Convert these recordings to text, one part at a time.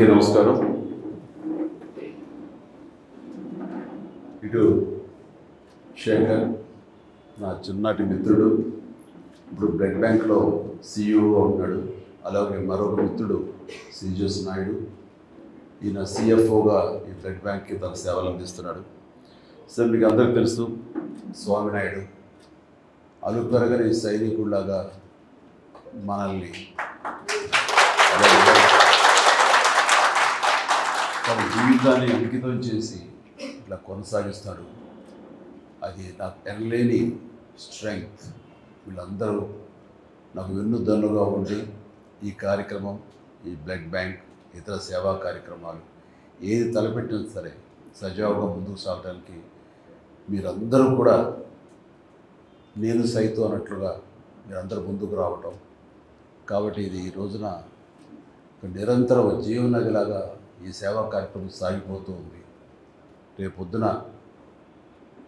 అందరికీ నమస్కారం. ఇటు శేఖర్ నా చిన్నటి మిత్రుడు, ఇప్పుడు బ్లడ్ బ్యాంక్లో సిఇఓగా ఉన్నాడు. అలాగే మరొక మిత్రుడు శ్రీజస్ నాయుడు, ఈయన సిఎఫ్ఓగా ఈ బ్లడ్ బ్యాంక్కి తన సేవలు అందిస్తున్నాడు. సార్ మీకు అందరికీ తెలుసు, స్వామినాయుడు అలుపెరగని సైనికుడిలాగా మనల్ని తన జీవితాన్ని అంకితం చేసి ఇట్లా కొనసాగిస్తాడు. అది నాకు ఎనలేని స్ట్రెంగ్త్. వీళ్ళందరూ నాకు వెన్నుదన్నుగా ఉండి ఈ కార్యక్రమం, ఈ బ్లడ్ బ్యాంక్, ఇతర సేవా కార్యక్రమాలు ఏది తలపెట్టినా సరే సజావుగా ముందుకు సాగడానికి మీరందరూ కూడా నేను సైతం అన్నట్లుగా మీరందరూ ముందుకు రావటం. కాబట్టి ఇది ఈ రోజున నిరంతర జీవనదిలాగా ఈ సేవా కార్యక్రమం సాగిపోతూ ఉంది. రేపొద్దున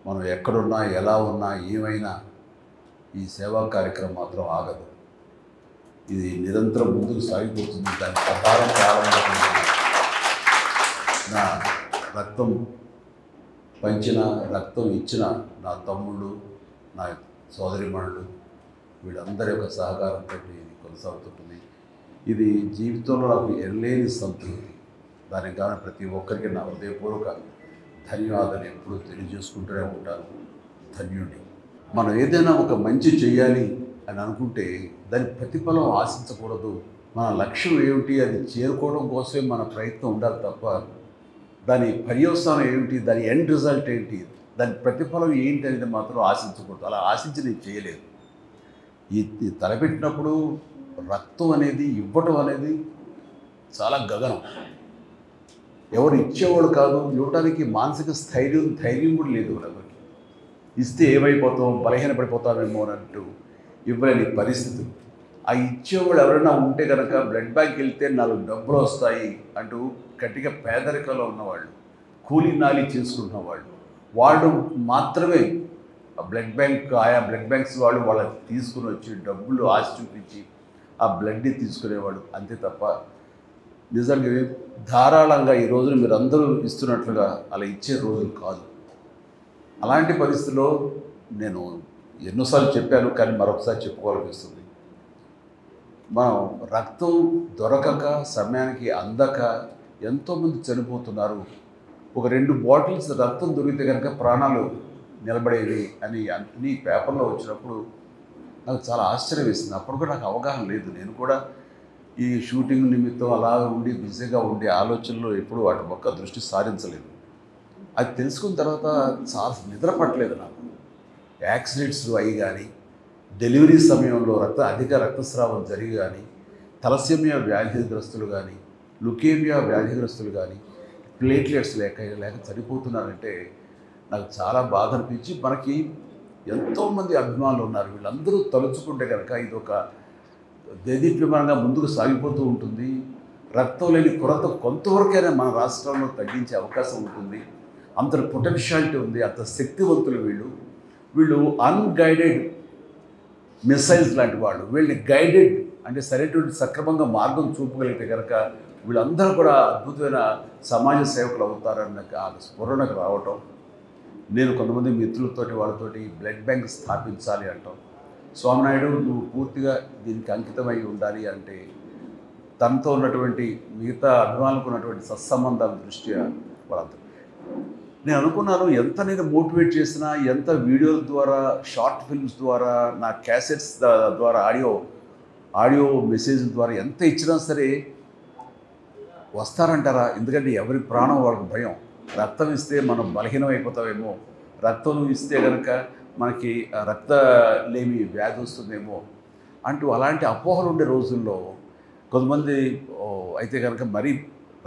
మనం ఎక్కడున్నా, ఎలా ఉన్నా, ఏమైనా ఈ సేవా కార్యక్రమం మాత్రం ఆగదు. ఇది నిరంతరం ముందుకు సాగిపోతుంది. దాని ప్రకారం ప్రారంభమవుతుంది. నా రక్తం పంచిన, రక్తం ఇచ్చిన నా తమ్ముళ్ళు, నా సోదరిమణులు, వీళ్ళందరి యొక్క సహకారంతో ఇది కొనసాగుతుంటుంది. ఇది జీవితంలో నాకు ఎనలేని సంతృప్తి. దానికి కానీ ప్రతి ఒక్కరికి నా హృదయపూర్వక ధన్యవాదాలు ఎప్పుడూ తెలియజేసుకుంటూనే ఉంటాను. ధన్యుడి. మనం ఏదైనా ఒక మంచి చేయాలి అని అనుకుంటే దాని ప్రతిఫలం ఆశించకూడదు. మన లక్ష్యం ఏమిటి, అది చేరుకోవడం కోసమే మన ప్రయత్నం ఉండాలి తప్ప దాని పర్యవసానం ఏమిటి, దాని ఎండ్ రిజల్ట్ ఏంటి, దాని ప్రతిఫలం ఏంటి అనేది మాత్రం ఆశించకూడదు. అలా ఆశించి నేను చేయలేదు. ఈ తలపెట్టినప్పుడు రక్తం అనేది ఇవ్వటం అనేది చాలా గగనం. ఎవరు ఇచ్చేవాళ్ళు కాదు, ఇవ్వడానికి మానసిక ధైర్యం కూడా లేదు ఎవరికి. ఇస్తే ఏమైపోతాం, బలహీనపడిపోతామేమో అన్నట్టు ఇవ్వలేని పరిస్థితులు. ఆ ఇచ్చేవాళ్ళు ఎవరైనా ఉంటే కనుక బ్లడ్ బ్యాంక్ వెళ్తే 4 డబ్బులు వస్తాయి అంటూ గట్టిగా పేదరికంలో ఉన్నవాళ్ళు, కూలీ నాలి చేసుకుంటున్న వాళ్ళు మాత్రమే బ్లడ్ బ్యాంక్, ఆయా బ్లడ్ బ్యాంక్స్ వాళ్ళు వాళ్ళకి తీసుకుని వచ్చి డబ్బులు ఆశ చూపించి ఆ బ్లడ్ని తీసుకునేవాళ్ళు. అంతే తప్ప నిజంగా ధారాళంగా ఈ రోజున మీరు అందరూ ఇస్తున్నట్లుగా అలా ఇచ్చే రోజులు కాదు. అలాంటి పరిస్థితుల్లో నేను ఎన్నోసార్లు చెప్పాను, కానీ మరొకసారి చెప్పుకోవాలనిపిస్తుంది. మనం రక్తం దొరకక, సమయానికి అందక ఎంతోమంది చనిపోతున్నారు. ఒక 2 బాటిల్స్ రక్తం దొరికితే కనుక ప్రాణాలు నిలబడేవి అని అన్ని పేపర్లో వచ్చినప్పుడు నాకు చాలా ఆశ్చర్యం వేసింది. అప్పుడు కూడా నాకు అవగాహన లేదు. నేను కూడా ఈ షూటింగ్ నిమిత్తం అలా ఉండి బిజీగా ఉండే ఆలోచనలో ఎప్పుడూ వాటి మొక్క దృష్టి సారించలేదు. అది తెలుసుకున్న తర్వాత చాలా నిద్ర పట్టలేదు నాకు. యాక్సిడెంట్స్ అయ్యి కానీ, డెలివరీ సమయంలో అధిక రక్తస్రావం జరిగి కానీ, తలసేమియా వ్యాధిగ్రస్తులు కానీ, లుకేమియా వ్యాధిగ్రస్తులు కానీ ప్లేట్లెట్స్ లేక చనిపోతున్నారంటే నాకు చాలా బాధ అనిపించి, మనకి ఎంతోమంది అభిమానులు ఉన్నారు. వీళ్ళందరూ తలుచుకుంటే కనుక ఇది ఒక దేదీప్యమానంగా ముందుకు సాగిపోతూ ఉంటుంది. రక్తం లేని కొరత కొంతవరకైనా మన రాష్ట్రంలో తగ్గించే అవకాశం ఉంటుంది. అంత పొటెన్షియాలిటీ ఉంది, అంత శక్తివంతులు వీళ్ళు అన్గైడెడ్ మిసైల్స్ లాంటి వాళ్ళు. వీళ్ళని గైడెడ్ అంటే సరైనటువంటి సక్రమంగా మార్గం చూపగలిగితే కనుక వీళ్ళందరూ కూడా అద్భుతమైన సమాజ సేవకులు అవుతారన్న ఆ స్ఫురణకు రావటం. నేను కొంతమంది మిత్రులతోటి వాళ్ళతోటి బ్లడ్ బ్యాంక్ స్థాపించాలి అంటాం. స్వామినాయుడు నువ్వు పూర్తిగా దీనికి అంకితమై ఉండాలి అంటే తనతో ఉన్నటువంటి మిగతా అభిమానులకు ఉన్నటువంటి సత్సంబంధాల దృష్ట్యా వాళ్ళంతా నేను అనుకున్నాను, ఎంత నేను మోటివేట్ చేసినా, ఎంత వీడియోల ద్వారా, షార్ట్ ఫిల్మ్స్ ద్వారా, నా క్యాసెట్స్ ద్వారా, ఆడియో మెసేజ్ల ద్వారా ఎంత ఇచ్చినా సరే వస్తారంటారా? ఎందుకంటే ఎవరి ప్రాణం వాళ్ళకి భయం. రక్తం ఇస్తే మనం బలహీనం అయిపోతామేమో, రక్తం ఇస్తే కనుక మనకి రక్తలేమి వ్యాధి వస్తుందేమో అంటూ అలాంటి అపోహలు ఉండే రోజుల్లో కొంతమంది అయితే కనుక మరీ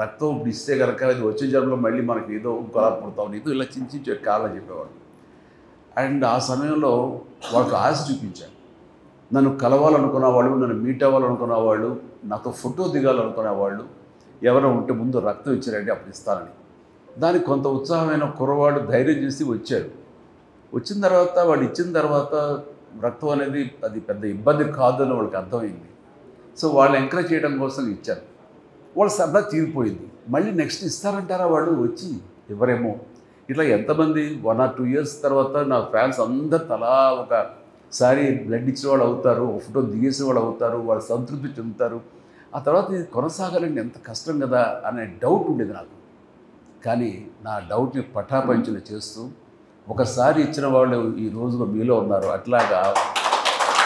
రక్తం ఇస్తే కనుక అది వచ్చే జన్మలో మళ్ళీ మనకి ఏదో ఇంకోలా పుడతాం, ఏదో ఇలా చించి కావాలని చెప్పేవాడు. అండ్ ఆ సమయంలో వాళ్ళకి ఆశ చూపించాను. నన్ను కలవాలనుకున్న వాళ్ళు, నన్ను మీట్ అవ్వాలనుకున్న వాళ్ళు, నాతో ఫోటో దిగాలనుకునే వాళ్ళు ఎవరో ఉంటే ముందు రక్తం ఇచ్చారంటే అప్పుడు ఇస్తానని. దానికి కొంత ఉత్సాహమైన కుర్రవాడు ధైర్యం చేసి వచ్చారు. వచ్చిన తర్వాత వాళ్ళు ఇచ్చిన తర్వాత రక్తం అనేది అది పెద్ద ఇబ్బంది కాదు అని వాళ్ళకి అర్థమైంది. సో వాళ్ళు ఎంకరేజ్ చేయడం కోసం ఇచ్చారు. వాళ్ళ సరదా తీరిపోయింది. మళ్ళీ నెక్స్ట్ ఇస్తారంటారా వాళ్ళు వచ్చి? ఇవ్వరేమో. ఇట్లా ఎంతమంది 1 or 2 years తర్వాత నా ఫ్యాన్స్ అందరు తలా ఒకసారి బ్లడ్ ఇచ్చిన వాళ్ళు అవుతారు, ఒక ఫోటో దిగేసిన వాళ్ళు అవుతారు, వాళ్ళు సంతృప్తి చెందుతారు. ఆ తర్వాత ఇది కొనసాగాలంటే ఎంత కష్టం కదా అనే డౌట్ ఉండేది నాకు. కానీ నా డౌట్ని పటాపంచలు చేస్తూ ఒకసారి ఇచ్చిన వాళ్ళు ఈ రోజుగా మీలో ఉన్నారు. అట్లాగా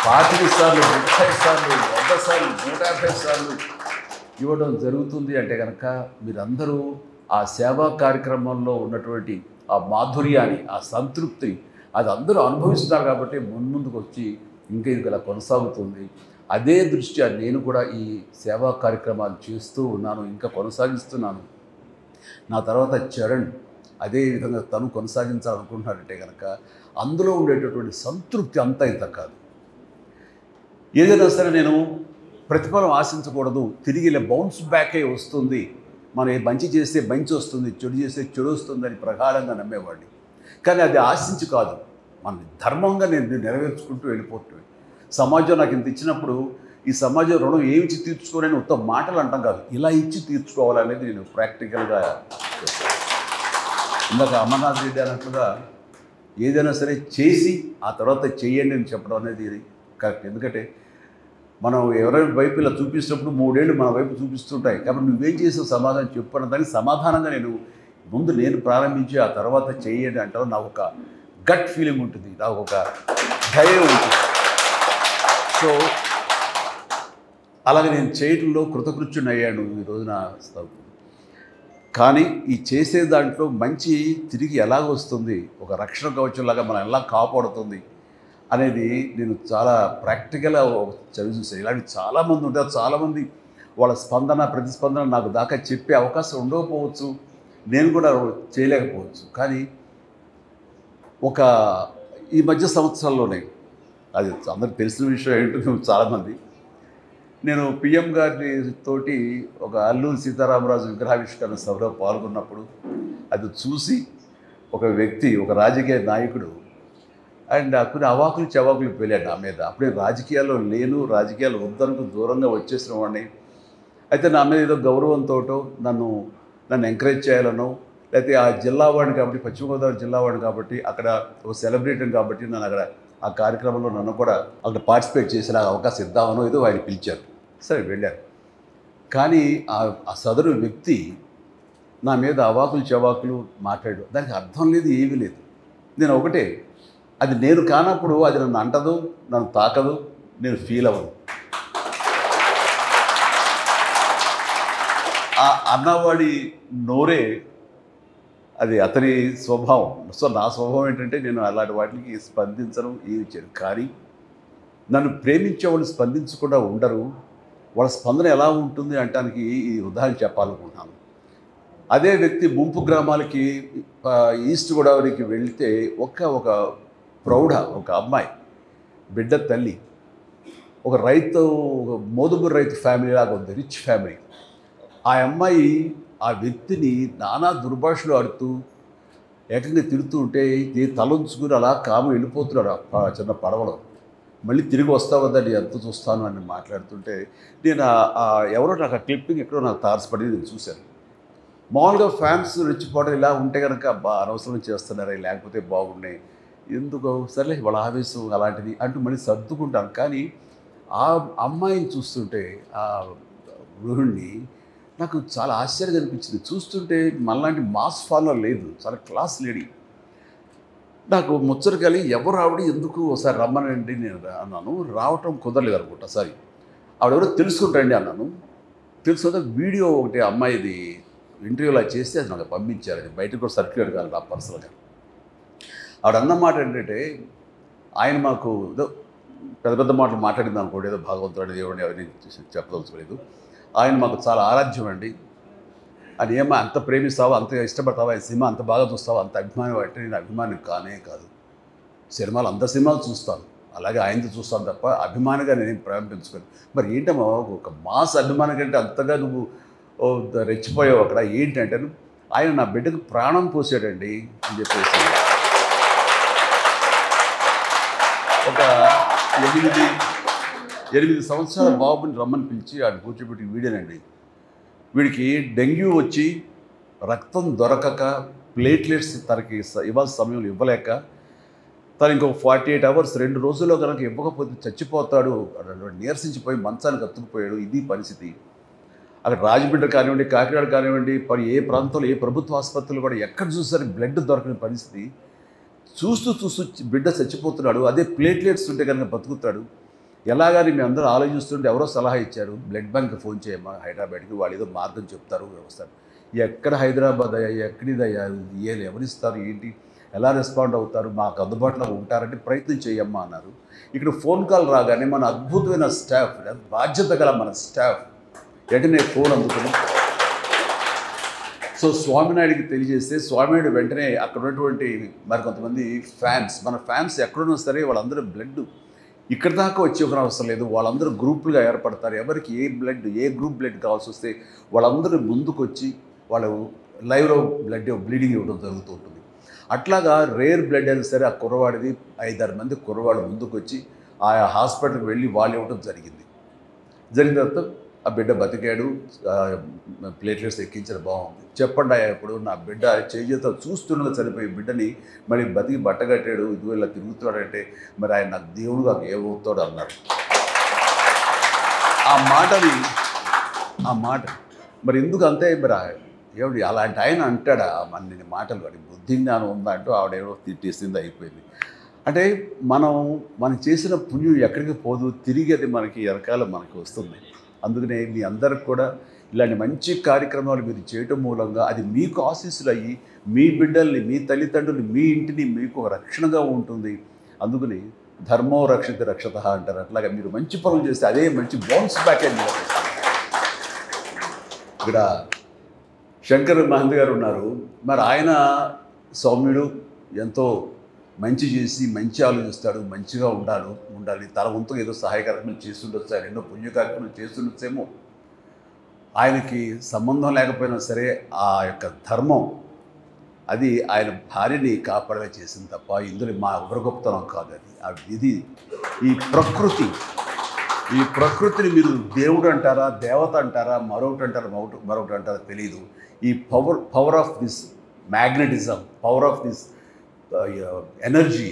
25 సార్లు, 30 సార్లు, 100 సార్లు, 150 సార్లు ఇవ్వడం జరుగుతుంది అంటే కనుక మీరందరూ ఆ సేవా కార్యక్రమంలో ఉన్నటువంటి ఆ మాధుర్యాన్ని, ఆ సంతృప్తి అది అందరూ అనుభవిస్తున్నారు కాబట్టి ముందుకు వచ్చి ఇంకా ఇది ఇలా కొనసాగుతుంది. అదే దృష్ట్యా నేను కూడా ఈ సేవా కార్యక్రమాలు చేస్తూ ఉన్నాను, ఇంకా కొనసాగిస్తున్నాను. నా తర్వాత చరణ్ అదే విధంగా తను కొనసాగించాలనుకుంటున్నాడంటే కనుక అందులో ఉండేటటువంటి సంతృప్తి అంతా ఇంత కాదు. ఏదైనా సరే నేను ప్రతిఫలం ఆశించకూడదు, తిరిగి ఇలా బౌన్స్ బ్యాకే వస్తుంది, మనం మంచి చేస్తే మంచి వస్తుంది, చెడు చేస్తే చెడు వస్తుందని ప్రగాఢంగా నమ్మేవాడిని. కానీ అది ఆశించి కాదు, మన ధర్మంగా నేను నెరవేర్చుకుంటూ వెళ్ళిపోతుంది. సమాజం నాకు ఇంత ఇచ్చినప్పుడు ఈ సమాజం రుణం ఏమి ఇచ్చి తీర్చుకోవాలని ఉత్తమ మాటలు అంటాం కాదు, ఇలా ఇచ్చి తీర్చుకోవాలనేది నేను ప్రాక్టికల్గా చేస్తాను. ఇందాక అమర్నాథ్ రెడ్డి అన్నట్లుగా ఏదైనా సరే చేసి ఆ తర్వాత చెయ్యండి అని చెప్పడం అనేది కరెక్ట్. ఎందుకంటే మనం ఎవరైనా వైపు ఇలా చూపిస్తున్నప్పుడు 3 ఏళ్ళు మన వైపు చూపిస్తుంటాయి కాబట్టి నువ్వేం చేసావు సమాధానం చెప్పిన దానికి సమాధానంగా నేను ప్రారంభించి ఆ తర్వాత చెయ్యండి అంటారు. నాకు ఒక గట్ ఫీలింగ్ ఉంటుంది, నాకు ఒక ధైర్యం ఉంటుంది. సో అలాగే నేను చేయడంలో కృతకృత్యుని అయ్యాను ఈ రోజున. కానీ ఈ చేసే దాంట్లో మంచి తిరిగి ఎలాగ వస్తుంది, ఒక రక్షణ కవచంలాగా మనం ఎలా కాపాడుతుంది అనేది నేను చాలా ప్రాక్టికల్గా చదివి చూసాను. ఇలాంటి చాలామంది ఉంటారు, చాలామంది వాళ్ళ స్పందన ప్రతిస్పందన నాకు దాకా చెప్పే అవకాశం ఉండకపోవచ్చు, నేను కూడా చేయలేకపోవచ్చు. కానీ ఈ మధ్య సంవత్సరాల్లోనే అది అందరికి తెలిసిన విషయం ఏంటో చాలామంది, నేను పిఎం గారి తోటి ఒక అల్లూరి సీతారామరాజు విగ్రహావిష్కరణ సభలో పాల్గొన్నప్పుడు అది చూసి ఒక వ్యక్తి, ఒక రాజకీయ నాయకుడు అండ్ కొన్ని అవాకులు చవాకులు పేలాడు నా మీద. అప్పుడే రాజకీయాల్లో లేను, రాజకీయాలు వద్దనుకు దూరంగా వచ్చేసిన వాడిని. అయితే నా మీద ఏదో గౌరవంతో నన్ను ఎంకరేజ్ చేయాలనో, లేకపోతే ఆ జిల్లా వాడిని కాబట్టి, పశ్చిమ గోదావరి జిల్లా వాడిని కాబట్టి, అక్కడ ఒక సెలబ్రిటీని కాబట్టి నన్ను అక్కడ ఆ కార్యక్రమంలో నన్ను కూడా అక్కడ పార్టిసిపేట్ చేసే అవకాశం ఇద్దామనో ఏదో ఆయన పిలిచారు. సరే వెళ్ళారు. కానీ ఆ సదరు వ్యక్తి నా మీద అవాకులు చవాకులు మాట్లాడు, దానికి అర్థం లేదు, ఏమీ లేదు. నేను ఒకటే, అది నేను కానప్పుడు అది నన్ను అంటదు, నన్ను తాకదు, నేను ఫీల్ అవ్వను. ఆ అన్నవాడి నోరే అది అతని స్వభావం. సో నా స్వభావం ఏంటంటే నేను అలాంటి వాటికి స్పందించడం ఏమి చేయను. కానీ నన్ను ప్రేమించే వాళ్ళు స్పందించకుండా ఉండరు. వాళ్ళ స్పందన ఎలా ఉంటుంది అంటానికి ఈ ఉదాహరణ చెప్పాలనుకుంటున్నాను. అదే వ్యక్తి ముంపు గ్రామాలకి ఈస్ట్ గోదావరికి వెళ్తే ఒక ప్రౌఢ ఒక అమ్మాయి, బిడ్డ తల్లి, ఒక రైతు, ఒక మోదుబురు రైతు ఫ్యామిలీ లాగా ఉంది, రిచ్ ఫ్యామిలీ. ఆ అమ్మాయి ఆ వ్యక్తిని నానా దుర్భాషలు ఆడుతూ ఏకంగా తిడుతూ ఉంటే తలంచుకుని అలా కాము వెళ్ళిపోతున్నాడు చిన్న పడవలో. మళ్ళీ తిరిగి వస్తావద్దని ఎంత చూస్తాను అని మాట్లాడుతుంటే నేను ఎవరో నాకు ఆ క్లిప్పింగ్ ఎక్కడో నాకు తారసపడి నేను చూశాను. మామూలుగా ఫ్యాన్స్ రెచ్చిపోవడం ఇలా ఉంటే కనుక అనవసరం చేస్తున్నారే, లేకపోతే బాగున్నాయి, ఎందుకు సరే వాళ్ళ ఆవేశం అలాంటిది అంటూ మళ్ళీ సర్దుకుంటాను. కానీ ఆ అమ్మాయిని చూస్తుంటే, ఆ గృహిణిని నాకు చాలా ఆశ్చర్యం అనిపించింది. చూస్తుంటే మనలాంటి మాస్ ఫాలోవర్ లేదు, చాలా క్లాస్ లేడీ. నాకు ముచ్చట కలిగి ఎవరు ఆవిడ, ఎందుకు ఒకసారి రమ్మనండి నేను అన్నాను. రావటం కుదరలేదు అనుకుంటా. సరే ఆవిడెవరో తెలుసుకుంటాండి అన్నాను. తెలుసుకుంటే వీడియో ఒకటి అమ్మాయిది ఇంటర్వ్యూలా చేస్తే అది నాకు పంపించారండి. బయటకు కూడా సర్క్యులేట్ కాదు నా పర్సనల్గా. ఆవిడ అన్నమాట ఏంటంటే, ఆయన మాకు ఏదో పెద్ద పెద్ద మాటలు మాట్లాడింది అనుకోండి, ఏదో భాగవంతుడు దేవుడిని అవన్నీ చెప్పదలుచుకోలేదు. ఆయన మాకు చాలా ఆరాధ్యం అండి. అని ఏమో అంత ప్రేమిస్తావా, అంత ఇష్టపడతావా, ఈ సినిమా అంత బాగా చూస్తావా, అంత అభిమానం అంటే నేను అభిమాని కానే కాదు. సినిమాలు అందరి సినిమాలు చూస్తాను, అలాగే ఆయనతో చూస్తాను తప్ప అభిమానిగా నేనేం ప్రారంభించుకోను. మరి ఏంటమ్మా ఒక మాస్ అభిమానం కంటే అంతగా నువ్వు రెచ్చిపోయావు అక్కడ ఏంటంటే, ఆయన నా బిడ్డకు ప్రాణం పోసాడండి అని చెప్పేసి ఒక 8 సంవత్సరాల బాబుని రమ్మని పిలిచి ఆయన కూర్చోబెట్టి వీడియోనండి. వీడికి డెంగ్యూ వచ్చి రక్తం దొరకక ప్లేట్లెట్స్ తనకి ఇవ్వాల్సిన సమయంలో ఇవ్వలేక తను ఇంకొక 48 అవర్స్ 2 రోజుల్లో కనుక ఇవ్వకపోతే చచ్చిపోతాడు, నీరసించిపోయి మంచానికి అతుక్కుపోయాడు. ఇది పరిస్థితి. అక్కడ రాజమండ్రి కానివ్వండి, కాకినాడ కానివ్వండి, ఏ ప్రాంతంలో ఏ ప్రభుత్వ ఆసుపత్రులు కూడా ఎక్కడ చూసారు బ్లడ్ దొరకని పరిస్థితి. చూస్తూ చూస్తూ బిడ్డ చచ్చిపోతున్నాడు. అదే ప్లేట్లెట్స్ ఉంటే కనుక బతుకుతాడు. ఎలాగని మేము అందరూ ఆలోచిస్తుంటే ఎవరో సలహా ఇచ్చారు, బ్లడ్ బ్యాంక్ ఫోన్ చేయమ్మా హైదరాబాద్కి, వాళ్ళు ఏదో మార్గం చెప్తారు వ్యవస్థ. ఎక్కడ హైదరాబాద్ అయ్యా, ఎక్కడిదయ్యా, ఎవరిస్తారు, ఏంటి, ఎలా రెస్పాండ్ అవుతారు, మాకు అందుబాటులో ఉంటారంటే ప్రయత్నం చేయమ్మా అన్నారు. ఇక్కడ ఫోన్ కాల్ రాగానే మన అద్భుతమైన స్టాఫ్, బాధ్యత గల మన స్టాఫ్ వెంటనే ఫోన్ అందుకుని సో స్వామినాయుడికి తెలియజేస్తే స్వామినాయుడు వెంటనే అక్కడ ఉన్నటువంటి మరి కొంతమంది ఫ్యాన్స్, మన ఫ్యాన్స్ ఎక్కడున్నా సరే వాళ్ళందరూ బ్లడ్ ఇక్కడ దాకా వచ్చి ఒక అవసరం లేదు, వాళ్ళందరూ గ్రూపులుగా ఏర్పడతారు. ఎవరికి ఏ గ్రూప్ బ్లడ్ కావాల్సి వస్తే వాళ్ళందరూ ముందుకు వచ్చి వాళ్ళు లైవ్లో బ్లీడింగ్ ఇవ్వడం జరుగుతూ ఉంటుంది. అట్లాగా రేర్ బ్లడ్ అయినా సరే ఆ కుర్రవాడిది 5-6 మంది కుర్రవాడు ముందుకు వచ్చి ఆయా హాస్పిటల్కి వెళ్ళి వాళ్ళు ఇవ్వడం జరిగింది. జరిగిన తర్వాత ఆ బిడ్డ బతికాడు, ప్లేట్లెట్స్ ఎక్కించడం బాగుంది. చెప్పండి అయ్యా, ఇప్పుడు నా బిడ్డ చేతితో చూస్తుండగా చనిపోయి బిడ్డని మళ్ళీ బతికి బట్టగట్టాడు, ఇది ఇలా తిరుగుతున్నాడంటే మరి ఆయన నాకు దేవుడుగా ఏమవుతాడు అన్నారు. ఆ మాట మరి ఎందుకు అంతే మరి ఏమిటి అలాంటి ఆయన అంటాడా అన్ని మాటలు, వాడి బుద్ధి జ్ఞానం ఉందా అంటూ ఆవిడేమో తిట్టేసింది, అయిపోయింది. అంటే మనం చేసిన పుణ్యం ఎక్కడికి పోదు, తిరిగి అది మనకి వెనకాల మనకి వస్తుంది. అందుకనే మీ అందరికి కూడా ఇలాంటి మంచి కార్యక్రమాలు మీరు చేయటం మూలంగా అది మీకు ఆశీస్సులు అయ్యి మీ బిడ్డల్ని, మీ తల్లిదండ్రులు, మీ ఇంటిని మీకు రక్షణగా ఉంటుంది. అందుకని ధర్మో రక్షిత రక్షత అంటారు. అట్లాగా మీరు మంచి పనులు చేస్తే అదే మంచి బౌన్స్ బ్యాక్ అయింది. ఇక్కడ శంకర్ మహంత్ గారు ఉన్నారు, మరి ఆయన సౌమ్యుడు, ఎంతో మంచి చేసి మంచి ఆలోచిస్తాడు, మంచిగా ఉండాలి, తన వంతుగా ఏదో సహాయ కార్యక్రమం చేస్తుండొచ్చు, ఆయన ఎన్నో పుణ్య కార్యక్రమం చేస్తుండొచ్చేమో. ఆయనకి సంబంధం లేకపోయినా సరే ఆ యొక్క ధర్మం అది ఆయన భార్యని కాపాడగా చేసింది తప్ప ఇందులో మా ఎవరి గొప్పతనం కాదు. అది ఆ విధి, ఈ ప్రకృతిని మీరు దేవుడు అంటారా, దేవత అంటారా, మరొకటి అంటారా తెలియదు. ఈ power of this magnetism, power of this energy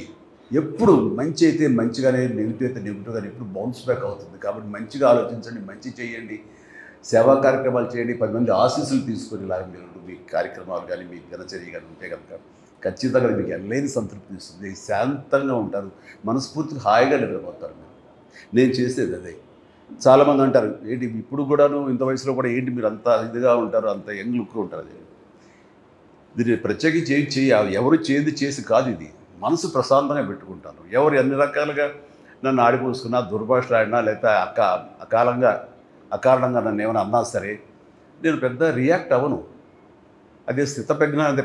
ఎప్పుడు మంచి అయితే మంచిగానే, నెగిటివ్ అయితే నెగిటివ్గానే ఎప్పుడు బౌన్స్ బ్యాక్ అవుతుంది. కాబట్టి మంచిగా ఆలోచించండి, మంచి చేయండి, సేవా కార్యక్రమాలు చేయండి, 10 మంది ఆశీస్సులు తీసుకొని ఇలాగ మీరు మీ కార్యక్రమాలు కానీ మీ దినచర్య కానీ ఉంటే కనుక ఖచ్చితంగా మీకు ఎనలేని సంతృప్తి ఇస్తుంది. శాంతంగా ఉంటారు, మనస్ఫూర్తిగా హాయిగా నిద్రపోతారు. నేను చేసేది అదే. చాలామంది అంటారు, ఏంటి ఇప్పుడు కూడాను ఇంత వయసులో కూడా ఏంటి మీరు అంత ఇదిగా ఉంటారు, అంత యంగ్ లుక్గా ఉంటారు. అది దీన్ని ప్రత్యేకించి ఎవరు చేసి కాదు, ఇది మనసు ప్రశాంతంగా పెట్టుకుంటాను. ఎవరు ఎన్ని రకాలుగా నన్ను ఆడిపోసుకున్నా, దుర్భాషలు ఆడినా, లేకపోతే అకారణంగా నన్ను ఏమైనా అన్నా సరే నేను పెద్ద రియాక్ట్ అవ్వను. అదే స్థితప్రజ్ఞ అంటే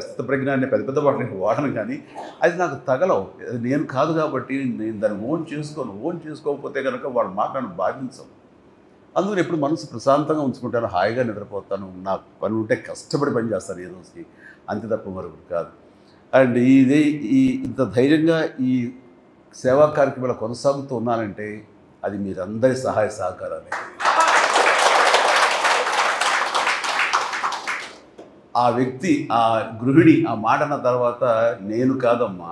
స్థితప్రజ్ఞ అనే పెద్ద మాటలు వాడను, కానీ అది నాకు తగలవు. అది నేను కాదు కాబట్టి నేను దాన్ని ఓన్ చేసుకోకపోతే కనుక వాళ్ళ మాట నన్ను బాధించవు. అందుకని ఎప్పుడు మనసు ప్రశాంతంగా ఉంచుకుంటాను, హాయిగా నిద్రపోతాను, నాకు పని ఉంటే కష్టపడి పని చేస్తాను ఏ రోజుకి, అంతే తప్ప మరొకటి కాదు. అండ్ ఇంత ధైర్యంగా ఈ సేవా కార్యక్రమాలు కొనసాగుతూ ఉన్నానంటే అది మీరందరి సహాయ సహకారాలే. ఆ వ్యక్తి, ఆ గృహిణి ఆ మాట అన్న తర్వాత నేను కాదమ్మా,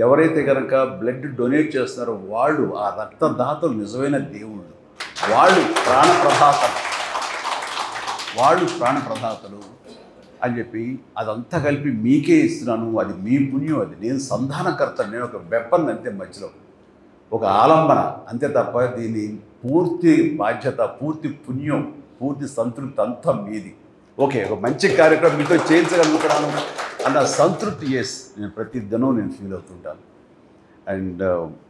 ఎవరైతే కనుక బ్లడ్ డొనేట్ చేస్తున్నారో వాళ్ళు ఆ రక్తదాతలు నిజమైన దేవుళ్ళు, వాళ్ళు ప్రాణప్రదాతలు అని చెప్పి అదంతా కలిపి మీకే ఇస్తున్నాను, అది మీ పుణ్యం, అది నేను సంధానకర్త, నేను ఒక వెపన్ అంతే, మధ్యలో ఒక ఆలంబన అంతే తప్ప దీని పూర్తి బాధ్యత, పూర్తి పుణ్యం, పూర్తి సంతృప్తి అంతా మీది. ఓకే, ఒక మంచి కార్యక్రమం మీతో చేయించగలుగుతున్నాను అన్న సంతృప్తి నేను ప్రతి దినం నేను ఫీల్ అవుతుంటాను. అండ్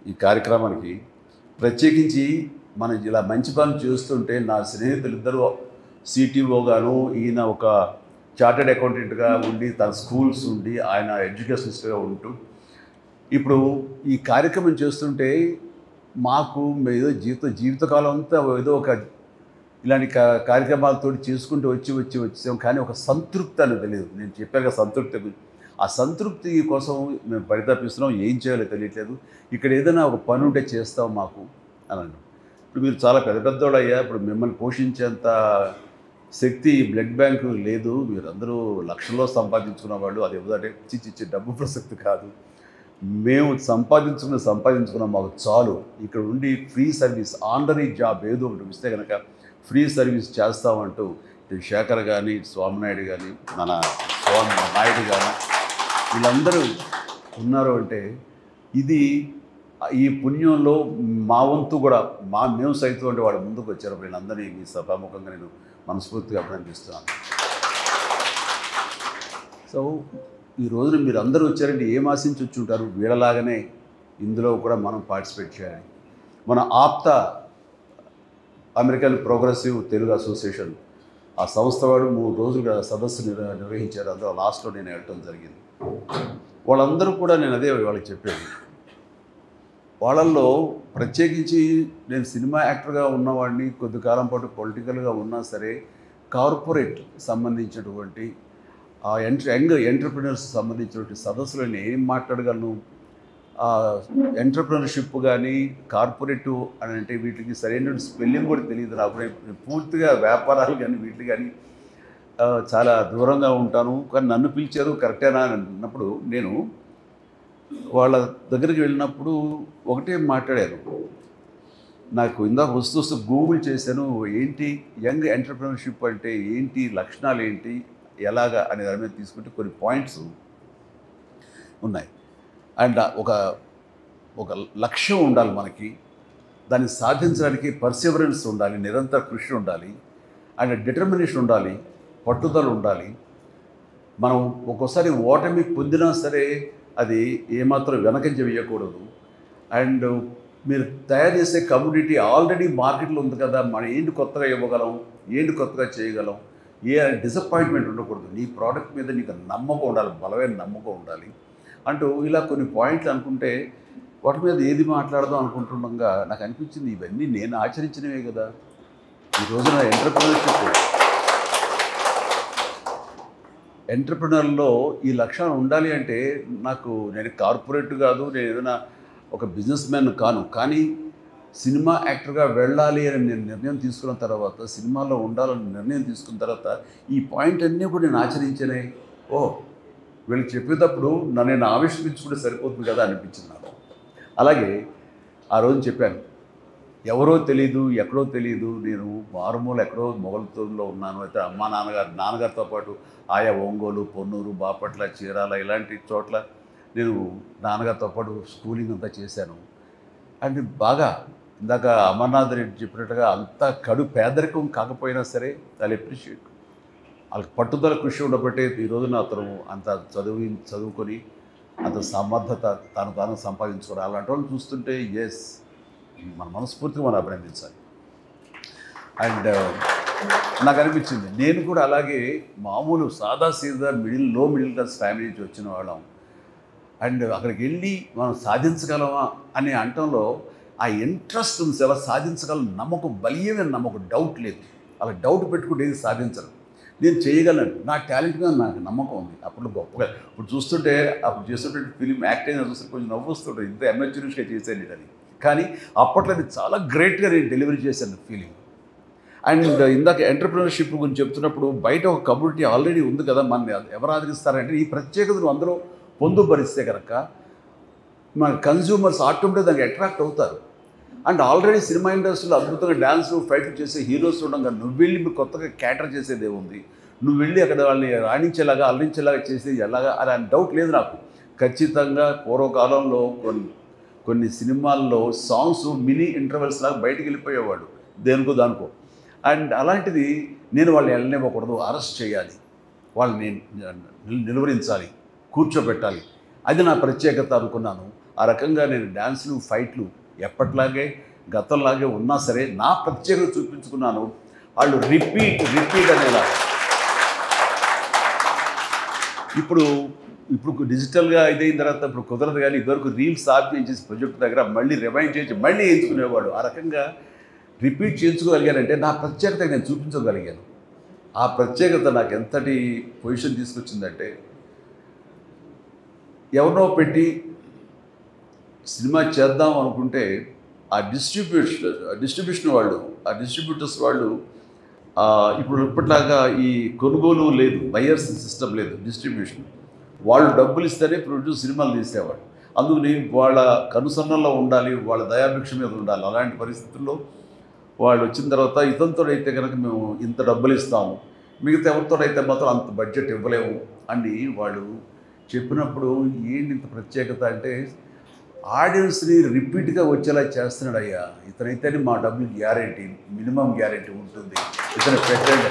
ఈ కార్యక్రమానికి ప్రత్యేకించి మనం ఇలా మంచి పనులు చేస్తుంటే నా స్నేహితులు ఇద్దరు సిటీఓగాను, ఈయన ఒక చార్టెడ్ అకౌంటెంట్గా ఉండి తన స్కూల్స్ ఉండి ఆయన ఎడ్యుకేషనిస్ట్గా ఉంటూ ఇప్పుడు ఈ కార్యక్రమం చేస్తుంటే మాకు ఏదో జీవితకాలం అంతా ఏదో ఒక ఇలాంటి కార్యక్రమాలతో చేసుకుంటూ వచ్చాం, కానీ ఒక సంతృప్తి అనేది తెలియదు. నేను చెప్పాక సంతృప్తి, ఆ సంతృప్తి కోసం మేము పరితపిస్తున్నాం, ఏం చేయాలో తెలియట్లేదు. ఇక్కడ ఏదైనా ఒక పని ఉంటే చేస్తాం మాకు అని అన్నాను. ఇప్పుడు మీరు చాలా పెద్ద పెద్దోళ్ళు అయ్యా, ఇప్పుడు మిమ్మల్ని పోషించేంత శక్తి బ్లడ్ బ్యాంకు లేదు, మీరందరూ లక్షల్లో సంపాదించుకున్న వాళ్ళు, అది ఏదంటే చిచ్చి డబ్బు ప్రసక్తి కాదు, మేము సంపాదించుకున్న మాకు చాలు, ఇక్కడ ఉండి ఫ్రీ సర్వీస్ ఆనరీ జాబ్ ఏదో ఒకటి ఇస్తే కనుక ఫ్రీ సర్వీస్ చేస్తామంటూ శేఖర్ కానీ, స్వామినాయుడు కానీ, మన స్వామి నాయుడు కానీ వీళ్ళందరూ ఉన్నారు. అంటే ఇది ఈ పుణ్యంలో మా వంతు కూడా మేము సైతం అంటే వాళ్ళు ముందుకు వచ్చారు. వీళ్ళందరినీ మీ సభాముఖంగా నేను మనస్ఫూర్తిగా అభినందిస్తున్నాను. సో ఈ రోజున మీరు అందరూ వచ్చారంటే ఏం ఆశించి వచ్చి ఉంటారు? వీళ్ళలాగానే ఇందులో కూడా మనం పార్టిసిపేట్ చేయాలి. మన ఆప్త అమెరికన్ ప్రోగ్రెసివ్ తెలుగు అసోసియేషన్ ఆ సంస్థ వాడు 3 రోజులుగా సదస్సు నిర్వహించారు. అందులో లాస్ట్లో నేను వెళ్ళటం జరిగింది. వాళ్ళందరూ కూడా నేను అదే వాళ్ళకి చెప్పేది, వాళ్ళల్లో ప్రత్యేకించి నేను సినిమా యాక్టర్గా ఉన్నవాడిని, కొద్ది కాలం పాటు పొలిటికల్గా ఉన్నా సరే కార్పొరేట్ సంబంధించినటువంటి ఆ యంగ్ ఎంటర్ప్రినర్స్ సంబంధించినటువంటి సదస్సులో నేను ఏం మాట్లాడగలను? ఎంటర్ప్రినర్షిప్ కానీ కార్పొరేటివ్ అని అంటే వీటికి సరైన స్పెల్లింగ్ కూడా తెలియదు నాకు. నేను పూర్తిగా వ్యాపారాలు కానీ వీటికి కానీ చాలా దూరంగా ఉంటాను. కానీ నన్ను పిలిచారు కరెక్టేనా అని అన్నప్పుడు నేను వాళ్ళ దగ్గరికి వెళ్ళినప్పుడు ఒకటే మాట్లాడాను. నాకు ఇందాక వస్తూ గూగుల్ చేశాను, ఏంటి యంగ్ ఎంటర్ప్రినర్షిప్ అంటే ఏంటి, లక్షణాలు ఏంటి, ఎలాగా అనే దాని మీద తీసుకుంటే కొన్ని పాయింట్స్ ఉన్నాయి. అండ్ ఒక లక్ష్యం ఉండాలి మనకి, దాన్ని సాధించడానికి పర్సివరెన్స్ ఉండాలి, నిరంతర కృషి ఉండాలి, అండ్ డిటర్మినేషన్ ఉండాలి, పట్టుదల ఉండాలి. మనం ఒక్కోసారి ఓటమి పొందినా సరే అది ఏమాత్రం వెనకంజ వేయకూడదు. అండ్ మీరు తయారు చేసే కమ్యూనిటీ ఆల్రెడీ మార్కెట్లో ఉంది కదా, మనం ఏంటి కొత్తగా ఇవ్వగలం, ఏంటి కొత్తగా చేయగలం, ఏ డిసప్పాయింట్మెంట్ ఉండకూడదు, నీ ప్రోడక్ట్ మీద నీకు నమ్మకం ఉండాలి, బలమైన నమ్మకం ఉండాలి అంటూ ఇలా కొన్ని పాయింట్లు అనుకుంటే వాటి మీద ఏది మాట్లాడదాం అనుకుంటుండగా నాకు అనిపించింది, ఇవన్నీ నేను ఆచరించినవే కదా. ఈ రోజున ఎంటర్ప్రినర్లో ఈ లక్షణాలు ఉండాలి. అంటే నేను కార్పొరేట్ కాదు, నేను ఏదైనా ఒక బిజినెస్ మ్యాన్ కాను, కానీ సినిమా యాక్టర్గా వెళ్ళాలి అని నేను నిర్ణయం తీసుకున్న తర్వాత, సినిమాలో ఉండాలని నిర్ణయం తీసుకున్న తర్వాత ఈ పాయింట్ అన్నీ కూడా నేను ఆచరించానే. వీళ్ళకి చెప్పేటప్పుడు నేను ఆవిష్కరించుకుంటే సరిపోతుంది కదా అనిపించింది నాకు. అలాగే ఆ రోజు చెప్పాను, ఎవరో తెలీదు, ఎక్కడో తెలీదు, నేను మారుమూల ఎక్కడో మొగల్తూరులో ఉన్నాను. అయితే అమ్మా నాన్నగారితో పాటు ఆయా ఒంగోలు, పొన్నూరు, బాపట్ల, చీరాల ఇలాంటి చోట్ల నేను నాన్నగారితో పాటు స్కూలింగ్ అంతా చేశాను. అండ్ బాగా ఇందాక అమర్నాథ్ రెడ్డి చెప్పినట్టుగా అంత కడు పేదరికం కాకపోయినా సరే చాలా అప్రిషియేట్, వాళ్ళకి పట్టుదల కృషి ఉండబట్టే ఈ రోజున అతను అంత చదువుకొని అంత సమర్థత తాను సంపాదించుకోవాలి. అలాంటి వాళ్ళు చూస్తుంటే మన మనస్ఫూర్తిగా మనం అభినందించాలి. అండ్ నాకు అనిపించింది, నేను కూడా అలాగే మామూలు సాదాసీదా లో మిడిల్ క్లాస్ ఫ్యామిలీ నుంచి వచ్చిన వాళ్ళం. అండ్ అక్కడికి వెళ్ళి మనం సాధించగలమా అనే అంటంలో ఆ ఇంట్రెస్ట్ ఉంది, ఎలా సాధించగలం నమ్మకం, బలీయమైన నమ్మకం, డౌట్ లేదు. అలా డౌట్ పెట్టుకుంటే ఏది సాధించరు. నేను చేయగలను, నా టాలెంట్ మీద నాకు నమ్మకం ఉంది. అప్పుడు గొప్పగా ఇప్పుడు చూస్తుంటే అప్పుడు చేస్తుంటే ఫిలిం యాక్ట్ అయినా చూస్తే కొంచెం నవ్వుస్తుంటారు, ఇంత ఎమర్జెన్సీగా చేశాను అని. కానీ అప్పట్లో అది చాలా గ్రేట్గా నేను డెలివరీ చేశాను ఫీలింగ్. అండ్ ఇందాక ఎంటర్ప్రినర్షిప్ గురించి చెప్తున్నప్పుడు బయట ఒక కమ్యూనిటీ ఆల్రెడీ ఉంది కదా, మన ఎవరు ఆదరిస్తారంటే ఈ ప్రత్యేకతను అందరూ పొందుపరిస్తే కనుక మన కన్జ్యూమర్స్ ఆటోమేటిక్గా దానికి అట్రాక్ట్ అవుతారు. అండ్ ఆల్రెడీ సినిమా ఇండస్ట్రీలో అద్భుతంగా డ్యాన్స్లు ఫైట్లు చేసే హీరోస్ ఉండగా నువ్వు వెళ్ళి కొత్తగా క్యాటర్ చేసేది ఏముంది, నువ్వు వెళ్ళి అక్కడ వాళ్ళని రాణించేలాగా అల్లించేలాగా చేసేది ఎలాగా అని డౌట్ లేదు నాకు. ఖచ్చితంగా పూర్వకాలంలో కొన్ని సినిమాల్లో సాంగ్స్ మినీ ఇంటర్వెల్స్ లాగా బయటికి వెళ్ళిపోయేవాడు దానికో. అండ్ అలాంటిది నేను వాళ్ళని వెళ్ళనివ్వకూడదు, అరెస్ట్ చేయాలి, వాళ్ళని నిలువరించాలి, కూర్చోబెట్టాలి, అది నా ప్రత్యేకత అనుకున్నాను. ఆ రకంగా నేను డ్యాన్స్లు ఫైట్లు ఎప్పట్లాగే గతంలాగే ఉన్నా సరే నా ప్రత్యేకత చూపించుకున్నాను. వాళ్ళు రిపీట్ అనేలాగా. ఇప్పుడు డిజిటల్గా ఇదైన తర్వాత ఇప్పుడు కుదరదు, కానీ ఇదివరకు రీల్స్ ఆఫ్ చేసి ప్రొజెక్ట్ దగ్గర మళ్ళీ రిమైండ్ చేసి మళ్ళీ ఎంచుకునేవాడు. ఆ రకంగా రిపీట్ చేయించుకోగలిగానంటే నా ప్రత్యేకత నేను చూపించగలిగాను. ఆ ప్రత్యేకత నాకు ఎంతటి పొజిషన్ తీసుకొచ్చిందంటే, ఎవరినో పెట్టి సినిమా చేద్దాం అనుకుంటే ఆ డిస్ట్రిబ్యూషన్ వాళ్ళు, ఆ డిస్ట్రిబ్యూటర్స్ వాళ్ళు ఇప్పుడు ఇప్పటిలాగా ఈ కొనుగోలు లేదు, బయర్స్ సిస్టమ్ లేదు, డిస్ట్రిబ్యూషన్. వాళ్ళు డబ్బులు ఇస్తేనే సినిమాలు తీసేవాళ్ళు. అందుకని వాళ్ళ కనుసన్నల్లో ఉండాలి, వాళ్ళ దయాభిక్ష మీద ఉండాలి. అలాంటి పరిస్థితుల్లో వాళ్ళు వచ్చిన తర్వాత ఇతనితోడైతే కనుక మేము ఇంత డబ్బులు ఇస్తాము, మిగతా ఎవరితోడైతే మాత్రం అంత బడ్జెట్ ఇవ్వలేము అని వాళ్ళు చెప్పినప్పుడు ఏంటి ఇంత ప్రత్యేకత అంటే, ఆడియన్స్ని రిపీట్గా వచ్చేలా చేస్తున్నాడు. అయ్యా ఇతనైతేనే మా డబ్బులు గ్యారెంటీ, మినిమం గ్యారెంటీ ఉంటుంది, ఇతను పెట్టండి.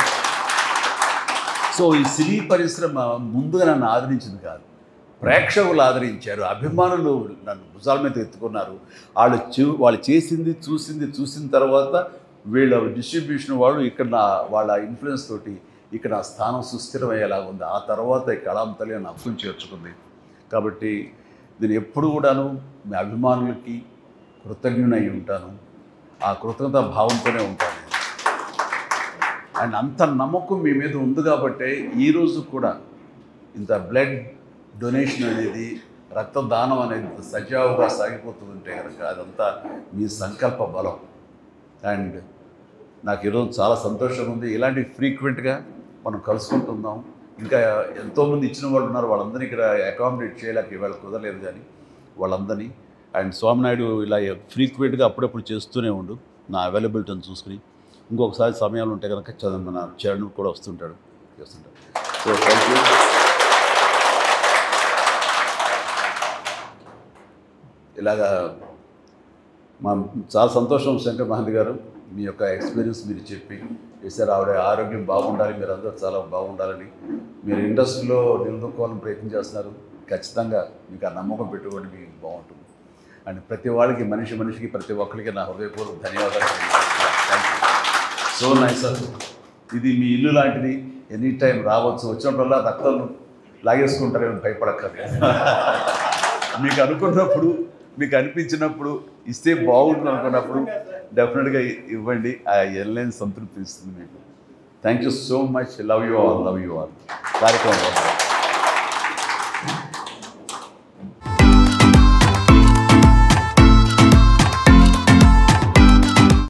సో ఈ సినీ పరిశ్రమ ముందుగా నన్ను ఆదరించింది కాదు, ప్రేక్షకులు ఆదరించారు, అభిమానులు నన్ను భుజాల మీద ఎత్తుకున్నారు. వాళ్ళు చేసింది చూసిన తర్వాత వీళ్ళ డిస్ట్రిబ్యూషన్ వాళ్ళు ఇక్కడ వాళ్ళ ఇన్ఫ్లుయెన్స్ తోటి ఇక్కడ నా స్థానం సుస్థిరమయ్యేలాగా ఉంది. ఆ తర్వాత ఈ కళాం తల్లి నా అప్పుని చేర్చుకుంది. కాబట్టి నేను ఎప్పుడు కూడాను మీ అభిమానులకి కృతజ్ఞునై ఉంటాను. ఆ కృతజ్ఞతా భావంతోనే ఉంటాను. అండ్ అంత నమ్మకం మీ మీద ఉంది కాబట్టే ఈరోజు కూడా ఇంత బ్లడ్ డొనేషన్ అనేది, రక్తదానం అనేది సజావుగా సాగిపోతుందంటే కనుక అదంతా మీ సంకల్ప బలం. అండ్ నాకు ఈరోజు చాలా సంతోషంగా ఉంది. ఇలాంటి ఫ్రీక్వెంట్గా మనం కలుసుకుంటున్నాం. ఇంకా ఎంతోమంది ఇచ్చిన వాళ్ళు ఉన్నారు, వాళ్ళందరినీ ఇక్కడ అకామిడేట్ చేయలేక ఇవాళ కుదరలేదు. కానీ వాళ్ళందరినీ అండ్ స్వామినాయుడు ఇలా ఫ్రీక్వెంట్గా అప్పుడప్పుడు చేస్తూనే ఉండు, నా అవైలబిలిటీని చూసుకుని. ఇంకొకసారి సమయాలు ఉంటే కనుక మన చరణ్ కూడా వస్తుంటాడు, చేస్తుంటాడు. So thank you. ఇలాగా చాలా సంతోషం శంకర్ మహంతి గారు, మీ యొక్క ఎక్స్పీరియన్స్ మీరు చెప్పి చేశారు. ఆవిడ ఆరోగ్యం బాగుండాలి, మీరు అందరూ చాలా బాగుండాలని, మీరు ఇండస్ట్రీలో నిలదొక్కోవాలని ప్రయత్నం చేస్తున్నారు. ఖచ్చితంగా మీకు ఆ నమ్మకం పెట్టుకోండి, మీకు బాగుంటుంది. అండ్ ప్రతి వాళ్ళకి, మనిషికి ప్రతి ఒక్కరికి నా హృదయపూర్వక ధన్యవాదాలు. Thank you. So nice sir. ఇది మీ ఇల్లు లాంటిది, ఎనీ టైం రావచ్చు, వచ్చినప్పుడల్లా రక్తం లాగేసుకుంటారేమో భయపడక్కర్లేదు. మీకు అనుకున్నప్పుడు, మీకు అనిపించినప్పుడు, ఇస్తే బాగుంటుంది అనుకున్నప్పుడు డెఫినెట్గా ఇవ్వండి. ఆ ఎల్లేని సంతృప్తి ఇస్తుంది మీకు. Thank you so much. Love you all. కార్యక్రమం